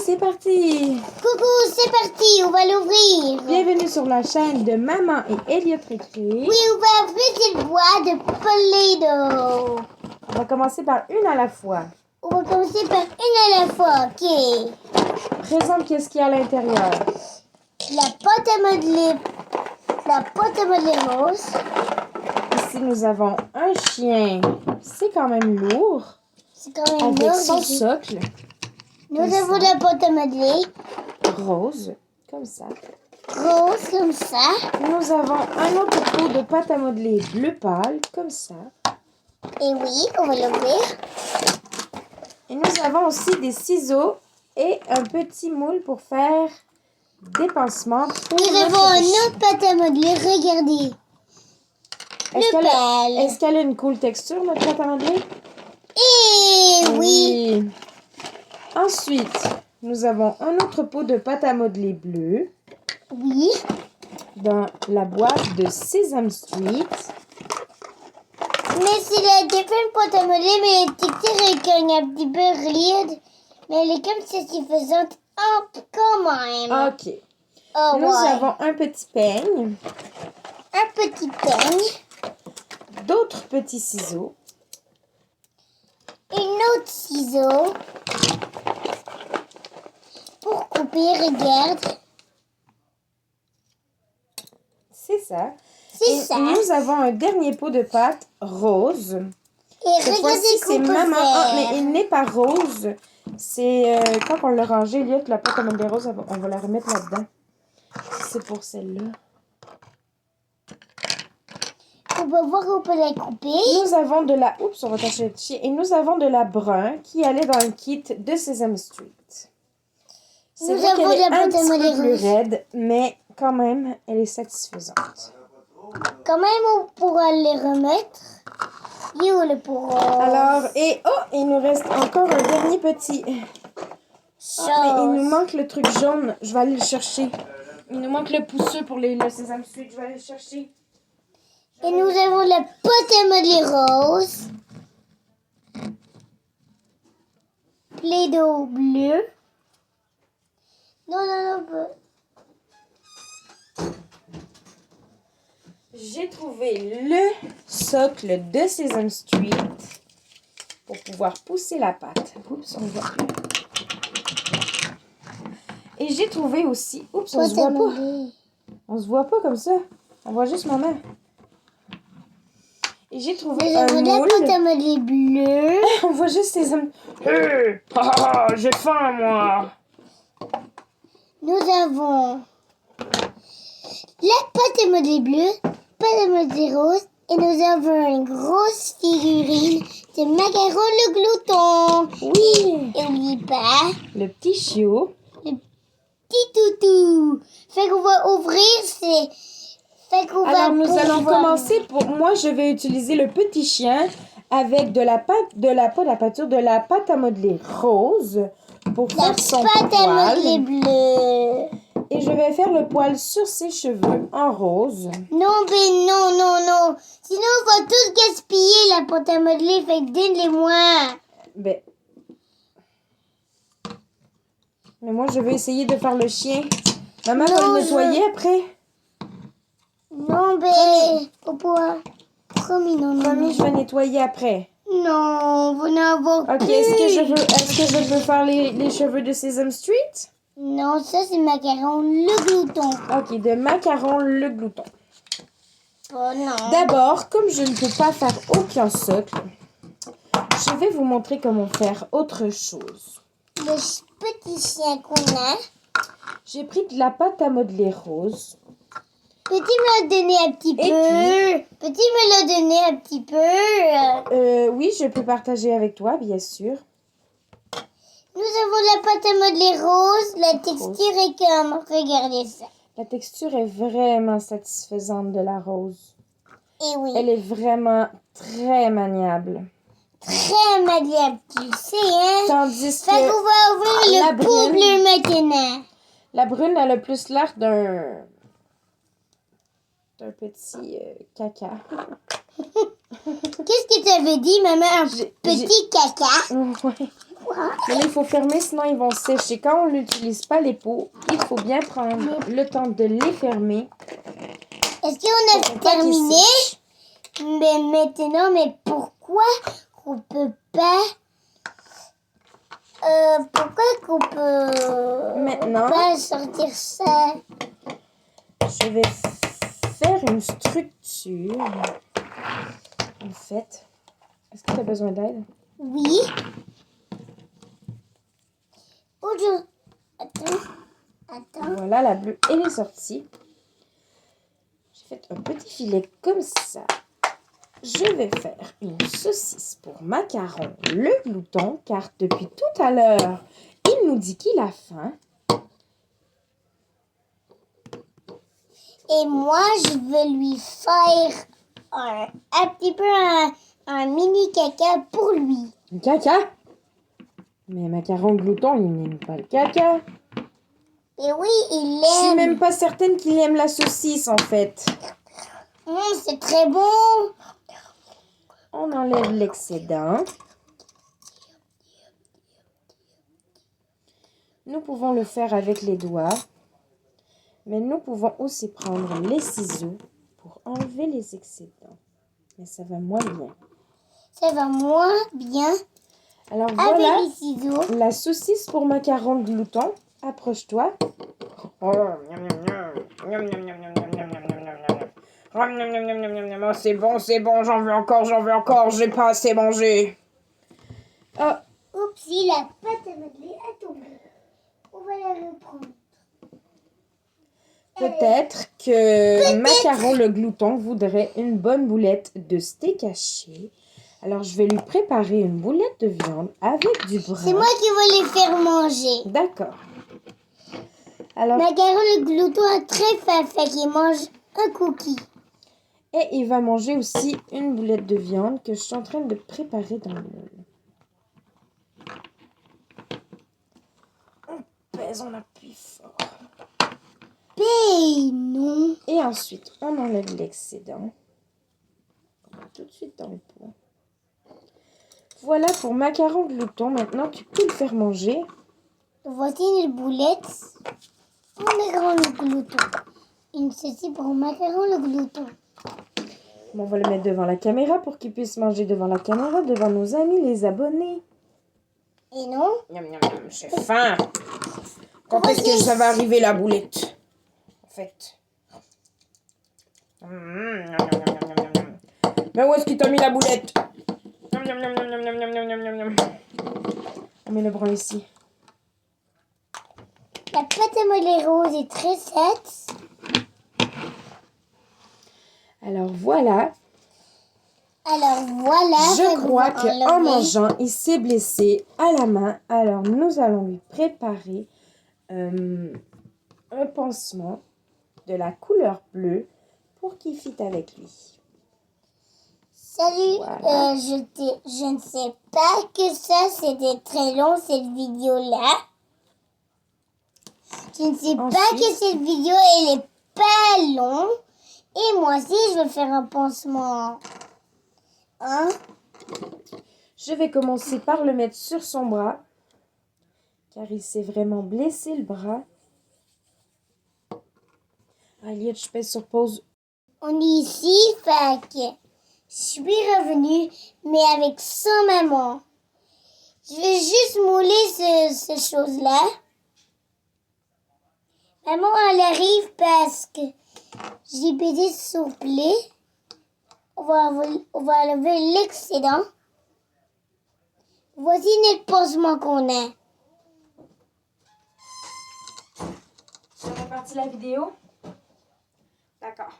c'est parti! Coucou, c'est parti, on va l'ouvrir. Bienvenue sur la chaîne de Maman et Elliot Récré. Oui, on va ouvrir cette boîte de Play-Doh. On va commencer par une à la fois. On va commencer par une à la fois, ok. Présente qu'est-ce qu'il y a à l'intérieur. La pâte à modeler. La pâte à modeler rose. Ici, nous avons un chien. C'est quand même lourd. C'est quand même Avec lourd, son ici. socle. Nous avons la pâte à modeler. Rose. Comme ça. Rose, comme ça. Nous avons un autre pot de pâte à modeler bleu pâle. Comme ça. Et oui, on va l'ouvrir. Et nous avons aussi des ciseaux et un petit moule pour faire des pansements. Nous avons un autre pâte à modeler, regardez. Est-ce qu'elle a une cool texture, notre pâte à modeler? Et oui. Ensuite, nous avons un autre pot de pâte à modeler bleu. Oui. Dans la boîte de Sesame Street. Mais c'est la différente pâte à modeler, mais elle est petite et un petit peu raide. Mais elle est comme satisfaisante quand même. OK. Oh, Nous avons un petit peigne. Un petit peigne. D'autres petits ciseaux. Une autre ciseau. Pour couper, regarde. C'est ça. C'est ça. Nous avons un dernier pot de pâte rose. Et Cette regardez fois-ci, c'est qu'on peut maman. Ah, mais faire. il n'est pas rose. C'est quand on l'a rangé, Elliot, la pâte à modeler rose, on va la remettre là-dedans. C'est pour celle-là. On peut voir où on peut la couper. Nous avons de la... Oups, on va tâcher le chien. Et nous avons de la brun qui allait dans le kit de Sesame Street. C'est Nous vrai avons qu'elle est de la un pâte à petit peu modeler plus rose. raide, mais quand même, elle est satisfaisante. Quand même, on pourra les remettre. Et où le pourra. Alors, et oh, il nous reste encore un dernier petit... Ah, mais il nous manque le truc jaune. Je vais aller le chercher. Il nous manque le pousseux pour le Sesame Street. Je vais aller le chercher. Et nous avons la pâte à modeler rose. Play-Doh bleu. Non. J'ai trouvé le socle de Sesame Street pour pouvoir pousser la pâte. Oups, on ne voit plus. Et j'ai trouvé aussi... Oups, on se voit pas. On se voit pas comme ça. On voit juste ma main. Et j'ai trouvé Nous un avons la moule. pâte à modeler bleu. On voit juste Sesame... Hey! J'ai faim, moi! Nous avons la pâte à modeler bleu, pâte à modeler rose. Et nous avons une grosse figurine de Macaron le glouton. Oui! Et n'oublie pas Le petit chiot. le petit toutou. Fait qu'on va ouvrir, c'est... Fait qu'on va Alors, nous allons pouvoir- commencer pour... Moi, je vais utiliser le petit chien avec de la pâte... De la pâte à modeler rose pour La faire son pâte à modeler poil. bleu. Et je vais faire le poil sur ses cheveux en rose. Non, mais non. Sinon, on va tous gaspiller la pâte à modeler. Fait que donne-les-moi. Ben... Mais moi, je vais essayer de faire le chien. Maman va Non, le nettoyer après. Non, mais... Au poids. Promis, non. Promis, je vais nettoyer après. Non, vous n'avez Ok, plus. est-ce que je peux faire les cheveux de Sesame Street? Non, ça, c'est Macaron le glouton. Ok, de Macaron le glouton. Oh non. D'abord, comme je ne peux pas faire aucun socle, je vais vous montrer comment faire autre chose. Le petit chien qu'on a. J'ai pris de la pâte à modeler rose. Petit me l'a donné un petit Et peu. Petit me l'a donné un petit peu. Oui, je peux partager avec toi, bien sûr. Nous avons la pâte à modeler rose. La texture est comme... Regardez ça. La texture est vraiment satisfaisante de la rose. Et oui. Elle est vraiment très maniable. Très malléable, tu sais, hein. Tandis Fait qu'on que va ouvrir la le pot brune- bleu maintenant. la brune, elle a plus l'air d'un petit caca. Qu'est-ce que tu avais dit, maman? Un petit caca? Ouais. Mais là, il faut fermer, sinon ils vont sécher. Quand on n'utilise pas les pots, il faut bien prendre le temps de les fermer. Est-ce qu'on a terminé? Mais maintenant, mais pourquoi qu'on peut pas... pourquoi qu'on peut maintenant pas sortir ça? Je vais faire une structure. En fait, est-ce que tu as besoin d'aide? Oui. Aujourd'hui... Attends. Voilà, la bleue, elle est sortie. J'ai fait un petit filet comme ça. Je vais faire une saucisse pour macaron, le glouton, car depuis tout à l'heure, il nous dit qu'il a faim. Et moi, je veux lui faire un petit peu un mini caca pour lui. Un caca? Mais macaron glouton, il n'aime pas le caca. Et oui, il Je suis aime. même pas certaine qu'il aime la saucisse, en fait. C'est très bon. On enlève l'excédent. Nous pouvons le faire avec les doigts. Mais nous pouvons aussi prendre les ciseaux pour enlever les excédents. Mais ça va moins bien. Ça va moins bien Alors avec voilà les ciseaux. la saucisse pour macaron glouton. Approche-toi. Oh, c'est bon, j'en veux encore, j'ai pas assez mangé. Oh, Oups, la pâte à modeler a tombé. On va la reprendre. peut-être que macaron le glouton voudrait une bonne boulette de steak haché. Alors je vais lui préparer une boulette de viande avec du brun. C'est moi qui vais les faire manger. D'accord. Alors, Macaron le glouton a très faim, fait qu'il mange un cookie. et il va manger aussi une boulette de viande que je suis en train de préparer dans le moule. On pèse, on appuie fort. Non. Et ensuite, on enlève l'excédent. On met tout de suite dans le pot. Voilà pour macaron glouton. Maintenant, tu peux le faire manger. Voici une boulette pour macaron le glouton. Une ceci pour macaron le glouton. Bon, on va le mettre devant la caméra pour qu'il puisse manger devant la caméra, devant nos amis, les abonnés. Et non? J'ai faim. Quand est-ce que ça va arriver la boulette? En fait. Mais où est-ce qu'il t'a mis la boulette? On met le brun ici. La pâte à modeler rose est très faite. Alors voilà. Alors voilà. Je crois qu'en mangeant, il s'est blessé à la main. Alors nous allons lui préparer un pansement de la couleur bleue pour qu'il fitte avec lui. Salut, Voilà. je ne sais pas que ça, c'était très long cette vidéo-là. Je ne sais pas que cette vidéo, elle est pas longue. Et moi aussi, je vais faire un pansement. Hein? Je vais commencer par le mettre sur son bras, car il s'est vraiment blessé le bras. Aliette, je pèse sur pause. On est ici, fait que je suis revenue, mais avec son maman. Je vais juste mouler ce chose-là. Maman, elle arrive parce que j'ai pédé son plaid. On va enlever l'excédent. Voici notre pansement qu'on a. C'est reparti la vidéo? D'accord.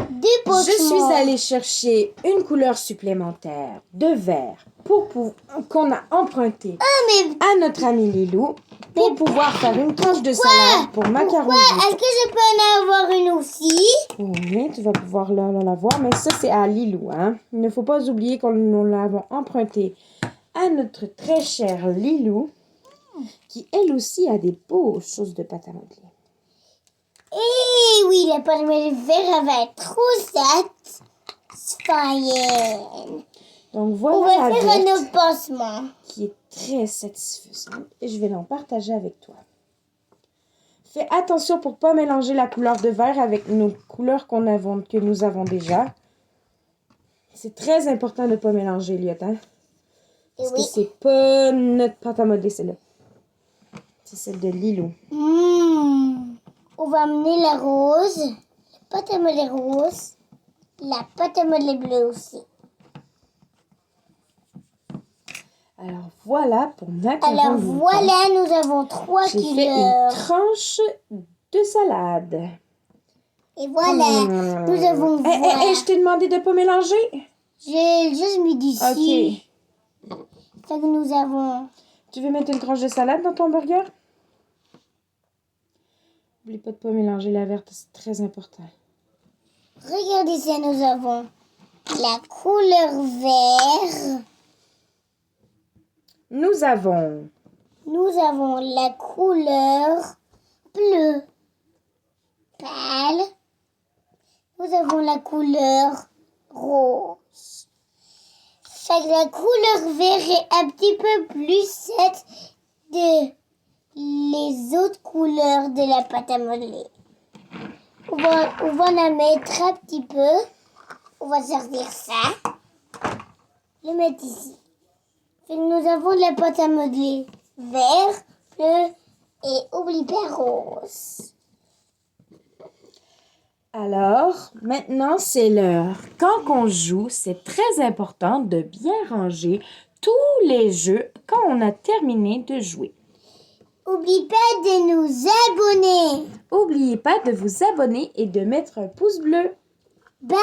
Je suis allée chercher une couleur supplémentaire de vert qu'on a emprunté à notre ami Lilou pour pouvoir faire une tranche de salade pour macaron. Est-ce que je peux en avoir une aussi? Oui, tu vas pouvoir la voir, mais ça c'est à Lilou. Hein? Il ne faut pas oublier que nous l'avons emprunté à notre très chère Lilou, qui elle aussi a des beaux choses de pâte à modeler. Eh oui, la pâte à modeler vert va être trop satisfaisante. Donc On voilà va la faire un verte autre pansement. qui est très satisfaisante et je vais l'en partager avec toi. Fais attention pour pas mélanger la couleur de vert avec nos couleurs que nous avons déjà. C'est très important de ne pas mélanger, Elliot, hein? Parce que c'est pas notre pâte à modeler, celle-là. C'est celle de Lilo. On va amener la rose, la pâte à modeler rose, la pâte à modeler bleue aussi. Alors voilà pour macaron Alors glouton. voilà, nous avons 3 J'ai fait une couleurs. tranche de salade. Et voilà, nous avons je t'ai demandé de ne pas mélanger. J'ai juste mis d'ici. Ok. Fait que nous avons... Tu veux mettre une tranche de salade dans ton burger? N'oublie pas de ne pas mélanger la verte, c'est très important. Regardez ça, nous avons la couleur vert. Nous avons la couleur bleu pâle. Nous avons la couleur rose. Fait que la couleur vert est un petit peu plus cette de les autres couleurs de la pâte à modeler. On va la mettre un petit peu. On va sortir ça. Le mettre ici. Fait que nous avons de la pâte à modeler vert, bleu et oublie pas rose. Alors, maintenant, c'est l'heure. Quand on joue, c'est très important de bien ranger tous les jeux quand on a terminé de jouer. Oublie pas de nous abonner. N'oubliez pas de vous abonner et de mettre un pouce bleu. Bye!